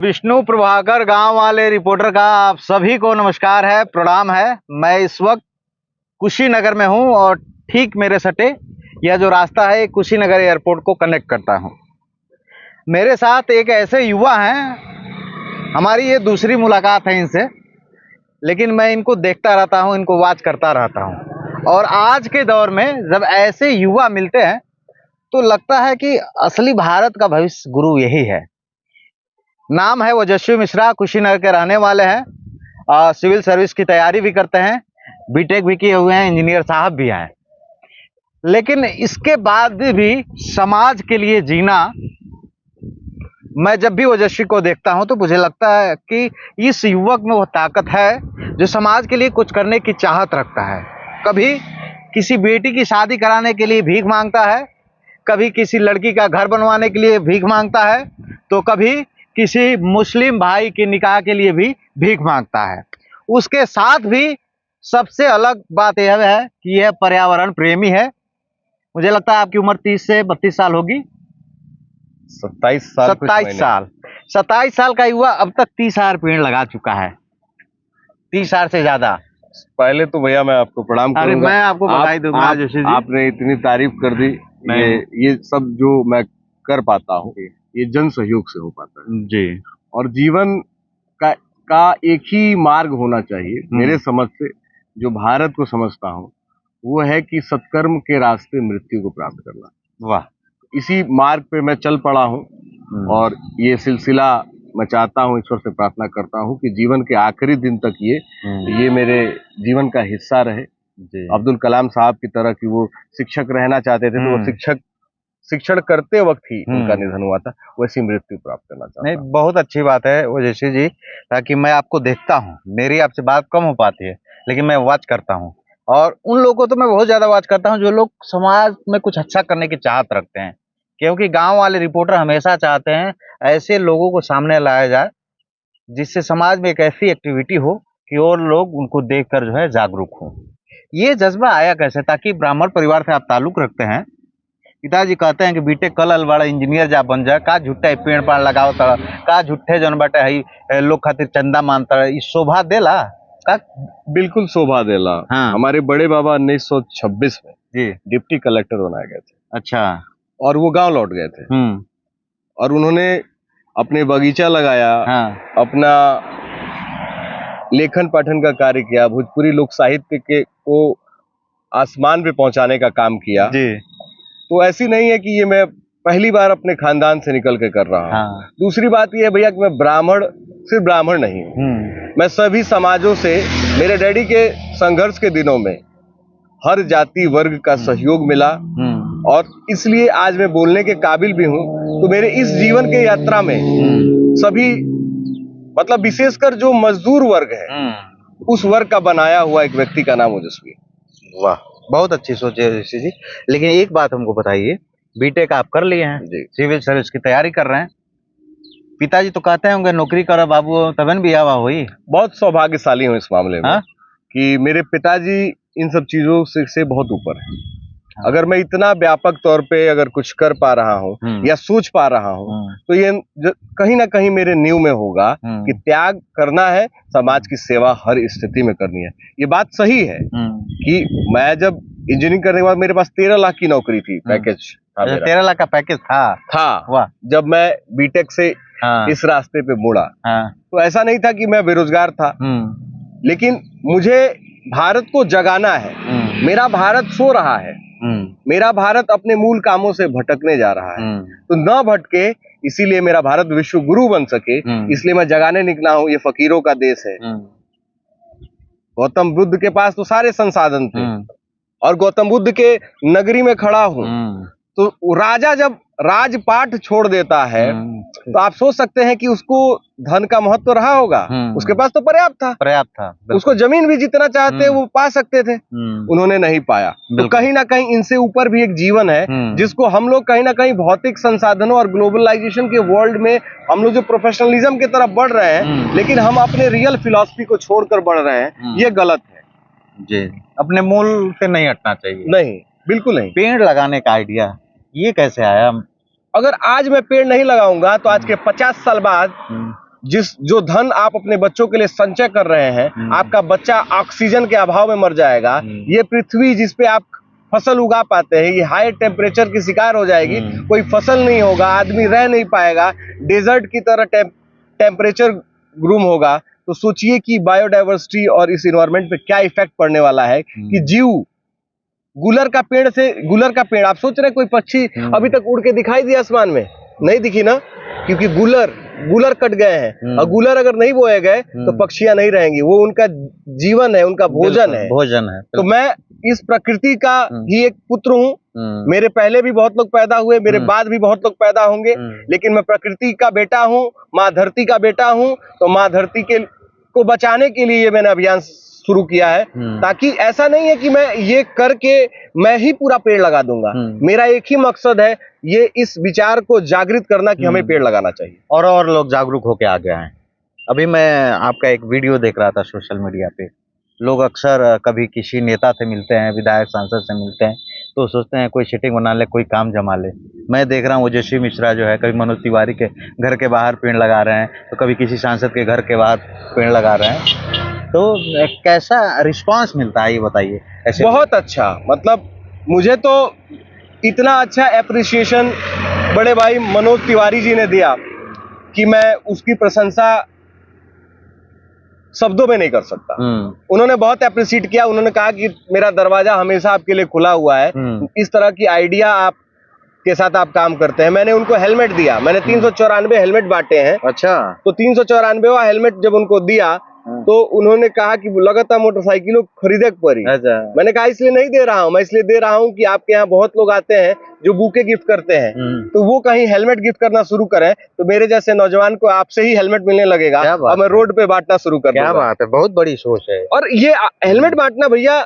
विष्णु प्रभाकर गांव वाले रिपोर्टर का आप सभी को नमस्कार है, प्रणाम है। मैं इस वक्त कुशीनगर में हूं और ठीक मेरे सटे यह जो रास्ता है कुशीनगर एयरपोर्ट को कनेक्ट करता हूं। मेरे साथ एक ऐसे युवा हैं, हमारी ये दूसरी मुलाकात है इनसे, लेकिन मैं इनको देखता रहता हूं, इनको वॉच करता रहता हूं। और आज के दौर में जब ऐसे युवा मिलते हैं तो लगता है कि असली भारत का भविष्य गुरु यही है। नाम है ओजस्वी मिश्रा, कुशीनगर के रहने वाले हैं, सिविल सर्विस की तैयारी भी करते हैं, बीटेक भी किए हुए हैं, इंजीनियर साहब भी हैं। लेकिन इसके बाद भी समाज के लिए जीना, मैं जब भी ओजस्वी को देखता हूं तो मुझे लगता है कि इस युवक में वो ताकत है जो समाज के लिए कुछ करने की चाहत रखता है। कभी किसी बेटी की शादी कराने के लिए भीख मांगता है, कभी किसी लड़की का घर बनवाने के लिए भीख मांगता है, तो कभी किसी मुस्लिम भाई के निकाह के लिए भी भीख मांगता है। उसके साथ भी सबसे अलग बात यह है कि यह पर्यावरण प्रेमी है। मुझे लगता है आपकी उम्र 30 से 32 साल होगी। 27 साल 27 साल का युवा अब तक 30,000 पेड़ लगा चुका है, 30,000 से ज्यादा। पहले तो भैया मैं आपको प्रणाम करूंगा। मैं आपको बधाई दूंगा जोशी जी। आपने इतनी तारीफ कर दी। ये सब जो मैं कर पाता हूँ ये जन सहयोग से हो पाता है जी। और जीवन का एक ही मार्ग होना चाहिए मेरे समझ से, जो भारत को समझता हूँ, वो है कि सत्कर्म के रास्ते मृत्यु को प्राप्त करना। वाह। इसी मार्ग पे मैं चल पड़ा हूँ और ये सिलसिला मैं चाहता हूँ, ईश्वर से प्रार्थना करता हूँ कि जीवन के आखिरी दिन तक ये मेरे जीवन का हिस्सा रहे। अब्दुल कलाम साहब की तरह कि वो शिक्षक रहना चाहते थे तो वो शिक्षण करते वक्त ही उनका निधन हुआ था, वैसी मृत्यु प्राप्त करना चाहता हूं। नहीं, बहुत अच्छी बात है ओजस्वी जी, ताकि मैं आपको देखता हूँ, मेरी आपसे बात कम हो पाती है लेकिन मैं वॉच करता हूँ और उन लोगों को तो मैं बहुत ज्यादा वॉच करता हूँ जो लोग समाज में कुछ अच्छा करने की चाहत रखते हैं। क्योंकि गांव वाले रिपोर्टर हमेशा चाहते हैं ऐसे लोगों को सामने लाया जाए जिससे समाज में एक ऐसी एक्टिविटी हो कि और लोग उनको देखकर जो है जागरूक हो। ये जज्बा आया कैसे? ताकि ब्राह्मण परिवार से आप ताल्लुक रखते हैं, पिताजी कहते हैं कि बीटेक कल बड़ा इंजीनियर जा बन जाए, का झूठे पेड़ पाड़ लगाओ, का झूठे जौन बाटे है लोग खातिर चंदा मानता है, इस शोभा देला का? बिल्कुल शोभा देला। हाँ। हमारे बड़े बाबा 1926 में जी डिप्टी कलेक्टर बनाए गए थे। अच्छा। और वो गांव लौट गए थे और उन्होंने अपने बगीचा लगाया। हाँ। अपना लेखन पाठन का कार्य किया, भोजपुरी लोक साहित्य को आसमान पे पहुंचाने का काम किया जी। तो ऐसी नहीं है कि ये मैं पहली बार अपने खानदान से निकल के कर रहा हूँ। हाँ। दूसरी बात ये है भैया कि मैं सिर्फ ब्राह्मण नहीं हूँ, मैं सभी समाजों से, मेरे डैडी के संघर्ष के दिनों में हर जाति वर्ग का सहयोग मिला और इसलिए आज मैं बोलने के काबिल भी हूँ। तो मेरे इस जीवन के यात्रा में सभी, मतलब विशेषकर जो मजदूर वर्ग है, उस वर्ग का बनाया हुआ एक व्यक्ति का नाम ओजस्वी। वाह, बहुत अच्छी सोच है ऋषि जी। लेकिन एक बात हमको बताइए, बीटेक आप कर लिए हैं, सिविल सर्विस की तैयारी कर रहे हैं, पिताजी तो कहते होंगे नौकरी करो बाबू तब भी आवा हुई। बहुत सौभाग्यशाली हूँ इस मामले में कि मेरे पिताजी इन सब चीजों से बहुत ऊपर है। अगर मैं इतना व्यापक तौर पे अगर कुछ कर पा रहा हूँ या सोच पा रहा हूँ तो ये कहीं ना कहीं मेरे नींव में होगा कि त्याग करना है, समाज की सेवा हर स्थिति में करनी है। ये बात सही है कि मैं जब इंजीनियरिंग करने के बाद मेरे पास 13 लाख की नौकरी थी, पैकेज था। 13 लाख का पैकेज था। वाह। जब मैं बीटेक से इस रास्ते पे मुड़ा तो ऐसा नहीं था कि मैं बेरोजगार था, लेकिन मुझे भारत को जगाना है। मेरा भारत सो रहा है, मेरा भारत अपने मूल कामों से भटकने जा रहा है, तो न भटके, इसीलिए मेरा भारत विश्व गुरु बन सके, इसलिए मैं जगाने निकला हूँ। ये फकीरों का देश है। गौतम बुद्ध के पास तो सारे संसाधन थे और गौतम बुद्ध के नगरी में खड़ा हूँ, तो राजा जब राजपाट छोड़ देता है तो आप सोच सकते हैं कि उसको धन का महत्व तो रहा होगा। उसके पास तो पर्याप्त था, उसको जमीन भी जितना चाहते वो पा सकते थे, उन्होंने नहीं पाया। तो कहीं ना कहीं इनसे ऊपर भी एक जीवन है जिसको हम लोग कहीं ना कहीं भौतिक संसाधनों और ग्लोबलाइजेशन के वर्ल्ड में हम लोग जो प्रोफेशनलिज्म की तरफ बढ़ रहे हैं, लेकिन हम अपने रियल फिलॉसफी को छोड़कर बढ़ रहे हैं, ये गलत है जी। अपने मूल से नहीं हटना चाहिए। नहीं, बिल्कुल नहीं। पेड़ लगाने का आइडिया ये कैसे आया? अगर आज मैं पेड़ नहीं लगाऊंगा तो आज के 50 साल बाद जो धन आप अपने बच्चों के लिए संचय कर रहे हैं, आपका बच्चा ऑक्सीजन के अभाव में मर जाएगा। ये पृथ्वी जिसपे आप फसल उगा पाते हैं, ये हाई टेम्परेचर की शिकार हो जाएगी, कोई फसल नहीं होगा, आदमी रह नहीं पाएगा, डेजर्ट की तरह टेम्परेचर ग्रूम होगा। तो सोचिए कि बायोडाइवर्सिटी और इस इन्वायरमेंट पे क्या इफेक्ट पड़ने वाला है कि जीव गुलर का पेड़ आप सोच रहे हैं कोई पक्षी अभी तक उड़ के दिखाई दिया आसमान में? नहीं दिखी ना, क्योंकि गुलर कट गए हैं, और गुलर अगर नहीं बोए गए तो पक्षियां नहीं रहेंगी। वो उनका जीवन है, उनका भोजन है। तो मैं इस प्रकृति का ही एक पुत्र हूँ। मेरे पहले भी बहुत लोग पैदा हुए, मेरे बाद भी बहुत लोग पैदा होंगे, लेकिन मैं प्रकृति का बेटा हूँ, माँ धरती का बेटा हूँ। तो माँ धरती को बचाने के लिए ये मैंने अभियान शुरू किया है, ताकि ऐसा नहीं है कि मैं ये करके मैं ही पूरा पेड़ लगा दूंगा। मेरा एक ही मकसद है, ये इस विचार को जागृत करना कि हमें पेड़ लगाना चाहिए, और लोग जागरूक होके आगे आए। अभी मैं आपका एक वीडियो देख रहा था सोशल मीडिया पे। लोग अक्सर कभी किसी नेता से मिलते हैं, विधायक सांसद से मिलते हैं, तो सोचते हैं कोई सीटिंग बना ले, कोई काम जमा ले। मैं देख रहा हूँ ओजस्वी मिश्रा जो है, कभी मनोज तिवारी के घर के बाहर पेड़ लगा रहे हैं, तो कभी किसी सांसद के घर के बाहर पेड़ लगा रहे हैं। तो कैसा रिस्पांस मिलता है ये बताइए? ऐसे बहुत अच्छा, मतलब मुझे तो इतना अच्छा एप्रिसिएशन बड़े भाई मनोज तिवारी जी ने दिया कि मैं उसकी प्रशंसा शब्दों में नहीं कर सकता। उन्होंने बहुत एप्रिशिएट किया। उन्होंने कहा कि मेरा दरवाजा हमेशा आपके लिए खुला हुआ है, इस तरह की आइडिया आप के साथ आप काम करते हैं। मैंने उनको हेलमेट दिया, मैंने 394 हेलमेट बांटे हैं। अच्छा। तो 394वां हेलमेट जब उनको दिया तो उन्होंने कहा कि लगातार मोटरसाइकिलों खरीदे पड़ी। अच्छा। मैंने कहा इसलिए नहीं दे रहा हूँ, मैं इसलिए दे रहा हूँ कि आपके यहाँ बहुत लोग आते हैं जो बुके गिफ्ट करते हैं, तो वो कहीं हेलमेट गिफ्ट करना शुरू करें तो मेरे जैसे नौजवान को आपसे ही हेलमेट मिलने लगेगा और मैं रोड पे बांटना शुरू कर दूंगा। क्या बात है, बहुत बड़ी सोच है। और ये हेलमेट बांटना भैया,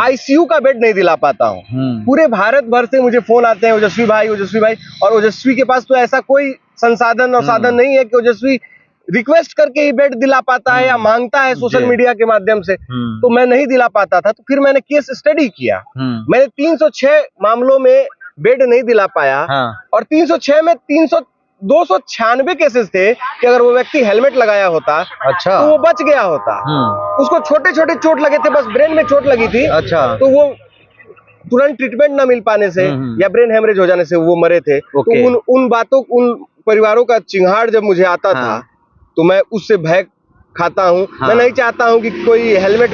आईसीयू का बेड नहीं दिला पाता हूँ। पूरे भारत भर से मुझे फोन आते हैं, ओजस्वी भाई, और ओजस्वी के पास तो ऐसा कोई संसाधन और साधन नहीं है कि ओजस्वी रिक्वेस्ट करके ही बेड दिला पाता है या मांगता है सोशल मीडिया के माध्यम से। तो मैं नहीं दिला पाता था, तो फिर मैंने केस स्टडी किया। मैंने 306 मामलों में बेड नहीं दिला पाया, और 306 में 296 केसेस थे कि अगर वो व्यक्ति हेलमेट लगाया होता अच्छा, तो वो बच गया होता। उसको छोटे छोटे चोट लगे थे, बस ब्रेन में चोट लगी थी। अच्छा। तो वो तुरंत ट्रीटमेंट न मिल पाने से या ब्रेन हेमरेज हो जाने से वो मरे थे। तो उन परिवारों का चिंगाड़ जब मुझे आता था तो मैं उससे भय खाता हूँ। मैं नहीं चाहता हूँ कि कोई हेलमेट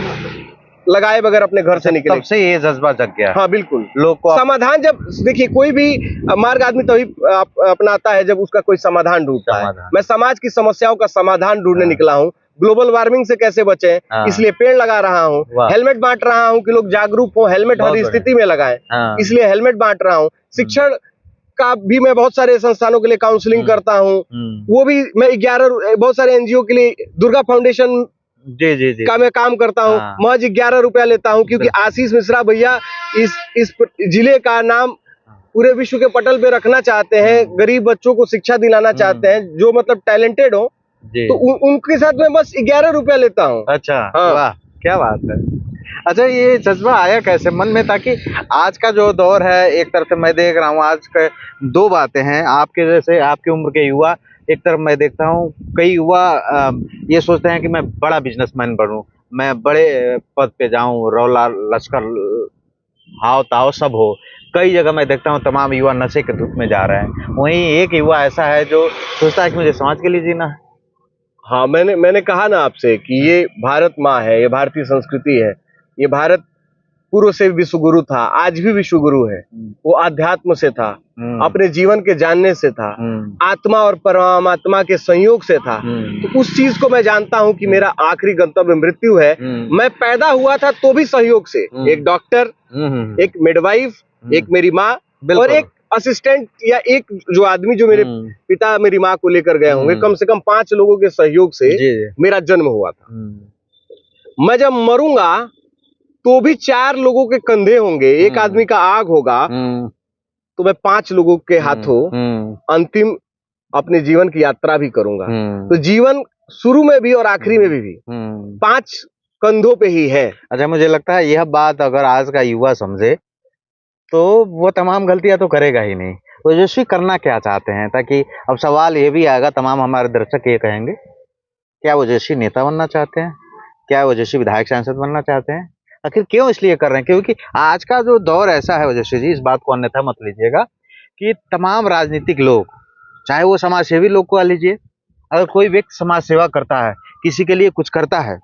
लगाए बगैर अपने घर से निकले। तब से ये जज्बा जग गया। हाँ बिल्कुल। लोग को समाधान, जब देखिए कोई भी मार्ग आदमी तभी अपनाता है जब उसका कोई समाधान ढूंढता है। मैं समाज की समस्याओं का समाधान ढूंढने निकला हूँ। ग्लोबल वार्मिंग से कैसे बचें, इसलिए पेड़ लगा रहा हूँ। हेलमेट बांट रहा हूँ कि लोग जागरूक हो, हेलमेट हर स्थिति में लगाएं, इसलिए हेलमेट बांट रहा हूँ। शिक्षण का भी मैं बहुत सारे संस्थानों के लिए काउंसलिंग करता हूँ। वो भी मैं बहुत सारे एनजीओ के लिए, दुर्गा फाउंडेशन जी का मैं काम करता हूँ। महज 11 रुपया लेता हूँ, क्योंकि आशीष मिश्रा भैया इस जिले का नाम पूरे विश्व के पटल पे रखना चाहते हैं। गरीब बच्चों को शिक्षा दिलाना चाहते हैं, जो मतलब टैलेंटेड हो। तो उनके साथ मैं बस 11 रुपया लेता हूँ। अच्छा, वाह, क्या बात है। अच्छा, ये जज्बा आया कैसे मन में? ताकि आज का जो दौर है, एक तरफ से मैं देख रहा हूँ आज के दो बातें हैं आपके जैसे, आपकी उम्र के युवा, एक तरफ मैं देखता हूँ कई युवा ये सोचते हैं कि मैं बड़ा बिजनेसमैन बनूं, मैं बड़े पद पे जाऊं, रौला लश्कर हाव ताव सब हो। कई जगह मैं देखता हूँ तमाम युवा नशे के धुत में जा रहे हैं। वहीं एक युवा ऐसा है जो सोचता है कि मुझे समाज के लिए जीना है। हाँ, मैंने कहा ना आपसे कि ये भारत माँ है, ये भारतीय संस्कृति है। ये भारत पूर्व से विश्वगुरु था, आज भी विश्वगुरु है। वो अध्यात्म से था, अपने जीवन के जानने से था, आत्मा और परमात्मा के संयोग से था। तो उस चीज को मैं जानता हूँ कि मेरा आखिरी गंतव्य मृत्यु है। मैं पैदा हुआ था तो भी सहयोग से, एक डॉक्टर, एक मिडवाइफ, एक मेरी माँ और एक असिस्टेंट, या एक जो आदमी जो मेरे पिता मेरी माँ को लेकर गए होंगे, कम से कम 5 लोगों के सहयोग से मेरा जन्म हुआ था। मैं जब मरूंगा तो भी 4 लोगों के कंधे होंगे, एक आदमी का आग होगा, तो मैं 5 लोगों के हाथों अंतिम अपने जीवन की यात्रा भी करूंगा। तो जीवन शुरू में भी और आखिरी में भी 5 कंधों पे ही है। अच्छा, मुझे लगता है यह बात अगर आज का युवा समझे तो वो तमाम गलतियां तो करेगा ही नहीं। ओजस्वी करना क्या चाहते हैं? ताकि अब सवाल ये भी आएगा, तमाम हमारे दर्शक ये कहेंगे क्या ओजस्वी नेता बनना चाहते हैं? क्या ओजस्वी विधायक सांसद बनना चाहते हैं? आखिर क्यों इसलिए कर रहे हैं? क्योंकि आज का जो दौर ऐसा है ओजस्वी जी, इस बात को अन्यथा मत लीजिएगा, कि तमाम राजनीतिक लोग, चाहे वो समाज सेवी लोग को लीजिए, अगर कोई व्यक्ति समाज सेवा करता है, किसी के लिए कुछ करता है,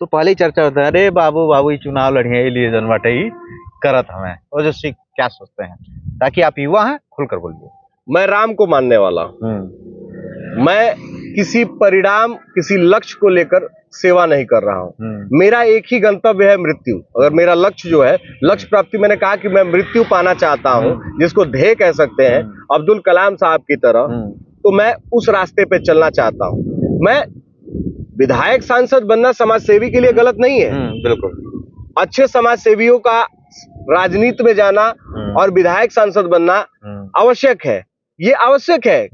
तो पहले ही चर्चा होता है, अरे बाबू बाबू चुनाव लड़िए लिए जन बाटे ही करत हमें। ओजस्वी क्या सोचते हैं? ताकि आप युवा हैं, खुलकर बोलिए। मैं राम को मानने वाला हूं। मैं किसी परिणाम, किसी लक्ष्य को लेकर सेवा नहीं कर रहा हूं। मेरा एक ही गंतव्य है, मृत्यु। अगर मेरा लक्ष्य जो है, लक्ष्य प्राप्ति, मैंने कहा कि मैं मृत्यु पाना चाहता हूं, जिसको ध्येय कह सकते हैं, अब्दुल कलाम साहब की तरह, तो मैं उस रास्ते पे चलना चाहता हूं। मैं विधायक सांसद बनना समाज सेवी के लिए गलत नहीं है। बिल्कुल। अच्छे समाज सेवियों का राजनीति में जाना और विधायक सांसद बनना आवश्यक है, ये आवश्यक है।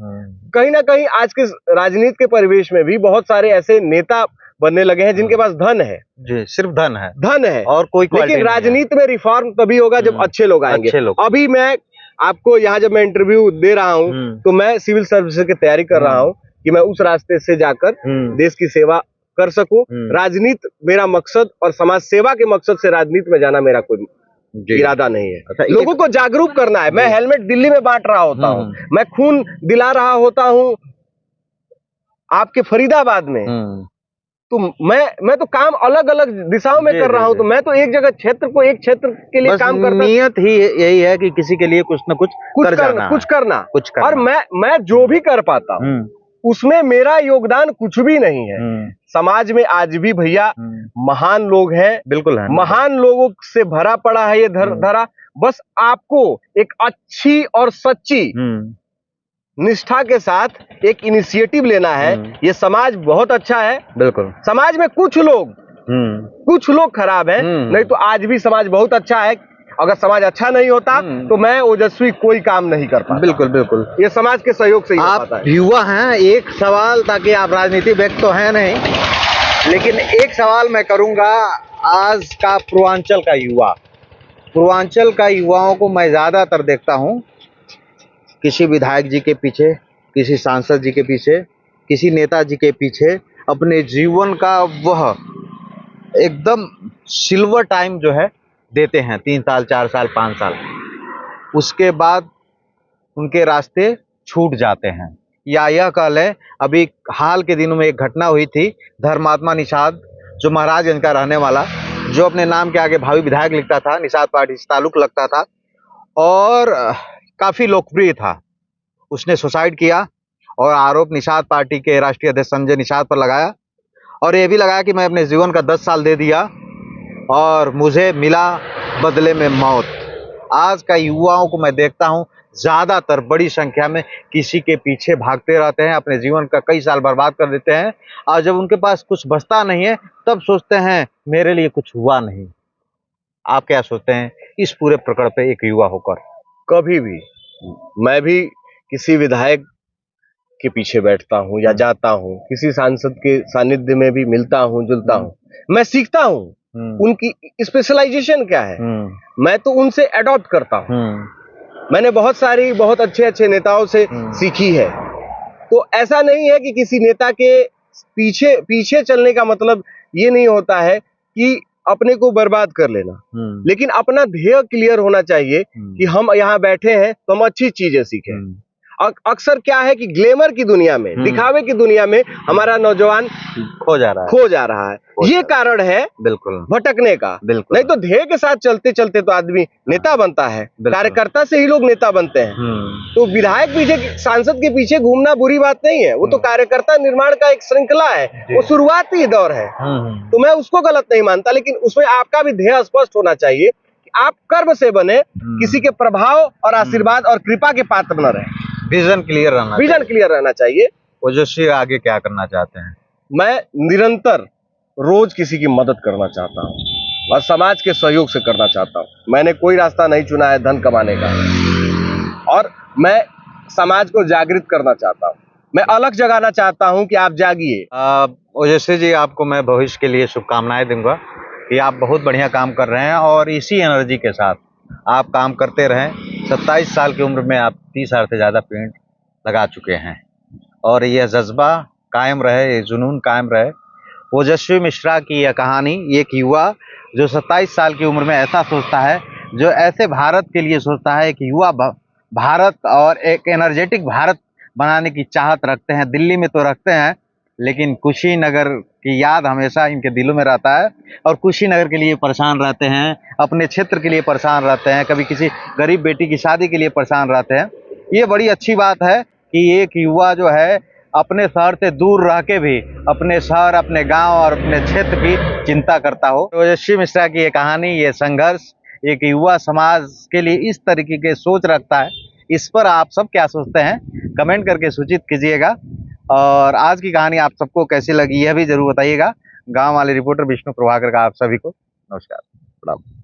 कहीं ना कहीं आज के राजनीति के परिवेश में भी बहुत सारे ऐसे नेता बनने लगे हैं जिनके पास धन है जी, सिर्फ धन है, और कोई, लेकिन राजनीति में रिफॉर्म तभी होगा जब अच्छे लोग आएंगे। अभी मैं आपको यहाँ जब मैं इंटरव्यू दे रहा हूँ तो मैं सिविल सर्विस की तैयारी कर रहा हूँ कि मैं उस रास्ते से जाकर देश की सेवा कर सकूं। राजनीति मेरा मकसद और समाज सेवा के मकसद से राजनीति में जाना मेरा कोई इरादा नहीं है। अच्छा, लोगों को जागरूक करना है। मैं हेलमेट दिल्ली में बांट रहा होता हूँ, मैं खून दिला रहा होता हूँ आपके फरीदाबाद में, तो मैं तो काम अलग अलग दिशाओं में कर रहा हूँ। तो मैं तो एक जगह क्षेत्र को, एक क्षेत्र के लिए काम करता, नियत ही यही है कि किसी के लिए कुछ न कुछ करना। और मैं जो भी कर पाता हूँ उसमें मेरा योगदान कुछ भी नहीं है। समाज में आज भी भैया महान लोग हैं, बिल्कुल है, महान लोगों से भरा पड़ा है ये धरा। बस आपको एक अच्छी और सच्ची निष्ठा के साथ एक इनिशिएटिव लेना है। ये समाज बहुत अच्छा है, बिल्कुल। समाज में कुछ लोग खराब हैं, नहीं तो आज भी समाज बहुत अच्छा है। अगर समाज अच्छा नहीं होता तो मैं ओजस्वी कोई काम नहीं कर पाता। बिल्कुल बिल्कुल, ये समाज के सहयोग से ही हो पाता है। आप युवा हैं, एक सवाल, ताकि आप राजनीतिक व्यक्ति तो हैं नहीं, लेकिन एक सवाल मैं करूंगा। आज का पूर्वांचल का युवाओं को मैं ज्यादातर देखता हूं किसी विधायक जी के पीछे, किसी सांसद जी के पीछे, किसी नेता जी के पीछे अपने जीवन का वह एकदम सिल्वर टाइम जो है देते हैं, 3 साल 4 साल 5 साल, उसके बाद उनके रास्ते छूट जाते हैं। या यह कह लें, अभी हाल के दिनों में एक घटना हुई थी, धर्मात्मा निषाद, जो महाराजगंज का रहने वाला, जो अपने नाम के आगे भावी विधायक लिखता था, निषाद पार्टी से ताल्लुक लगता था और काफी लोकप्रिय था। उसने सुसाइड किया और आरोप निषाद पार्टी के राष्ट्रीय अध्यक्ष संजय निषाद पर लगाया, और यह भी लगाया कि मैं अपने जीवन का 10 साल दे दिया और मुझे मिला बदले में मौत। आज का युवाओं को मैं देखता हूं, ज्यादातर बड़ी संख्या में किसी के पीछे भागते रहते हैं, अपने जीवन का कई साल बर्बाद कर देते हैं, और जब उनके पास कुछ बचता नहीं है तब सोचते हैं मेरे लिए कुछ हुआ नहीं। आप क्या सोचते हैं इस पूरे प्रकरण पे एक युवा होकर? कभी भी मैं भी किसी विधायक के पीछे बैठता हूं या जाता हूं, किसी सांसद के सानिध्य में भी मिलता हूं, जुलता हूं, मैं सीखता हूं उनकी स्पेशलाइजेशन क्या है, मैं तो उनसे अडॉप्ट करता हूं। मैंने बहुत अच्छे नेताओं से सीखी है। तो ऐसा नहीं है कि किसी नेता के पीछे चलने का मतलब ये नहीं होता है कि अपने को बर्बाद कर लेना, लेकिन अपना ध्येय क्लियर होना चाहिए कि हम यहाँ बैठे हैं तो हम अच्छी चीजें सीखें। अक्सर क्या है कि ग्लैमर की दुनिया में, दिखावे की दुनिया में हमारा नौजवान खो जा रहा है। ये कारण है बिल्कुल भटकने का। बिल्कुल, नहीं तो ध्येय के साथ चलते चलते तो आदमी नेता बनता है, कार्यकर्ता से ही लोग नेता बनते हैं। तो विधायक पीछे, सांसद के पीछे घूमना बुरी बात नहीं है, वो तो कार्यकर्ता निर्माण का एक श्रृंखला है, वो शुरुआती दौर है, तो मैं उसको गलत नहीं मानता। लेकिन उसमें आपका भी ध्येय स्पष्ट होना चाहिए कि आप कर्म से बने, किसी के प्रभाव और आशीर्वाद और कृपा के पात्र न रहे। विजन क्लियर रहना चाहिए। ओजस्वी आगे क्या करना चाहते हैं? मैं निरंतर रोज किसी की मदद करना चाहता हूं और समाज के सहयोग से करना चाहता हूं। मैंने कोई रास्ता नहीं चुना है धन कमाने का, और मैं समाज को जागृत करना चाहता हूं। मैं अलग जगाना चाहता हूं कि आप जागिए। ओजस्वी जी, आपको मैं भविष्य के लिए शुभकामनाएं दूंगा कि आप बहुत बढ़िया काम कर रहे हैं और इसी एनर्जी के साथ आप काम करते रहें। 27 साल की उम्र में आप 30,000 से ज़्यादा पेड़ लगा चुके हैं और यह जज्बा कायम रहे, ये जुनून कायम रहे। ओजस्वी मिश्रा की यह कहानी, एक युवा जो 27 साल की उम्र में ऐसा सोचता है, जो ऐसे भारत के लिए सोचता है, एक युवा भारत और एक एनर्जेटिक भारत बनाने की चाहत रखते हैं। दिल्ली में तो रखते हैं, लेकिन कुशीनगर की याद हमेशा इनके दिलों में रहता है और कुशीनगर के लिए परेशान रहते हैं, अपने क्षेत्र के लिए परेशान रहते हैं, कभी किसी गरीब बेटी की शादी के लिए परेशान रहते हैं। ये बड़ी अच्छी बात है कि एक युवा जो है अपने शहर से दूर रह के भी अपने शहर, अपने गांव और अपने क्षेत्र की चिंता करता हो। ओजस्वी मिश्रा की ये कहानी, ये संघर्ष एक युवा समाज के लिए इस तरीके के सोच रखता है। इस पर आप सब क्या सोचते हैं, कमेंट करके सूचित कीजिएगा। और आज की कहानी आप सबको कैसी लगी यह भी जरूर बताइएगा। गांव वाले रिपोर्टर विष्णु प्रभाकर का आप सभी को नमस्कार, प्रणाम।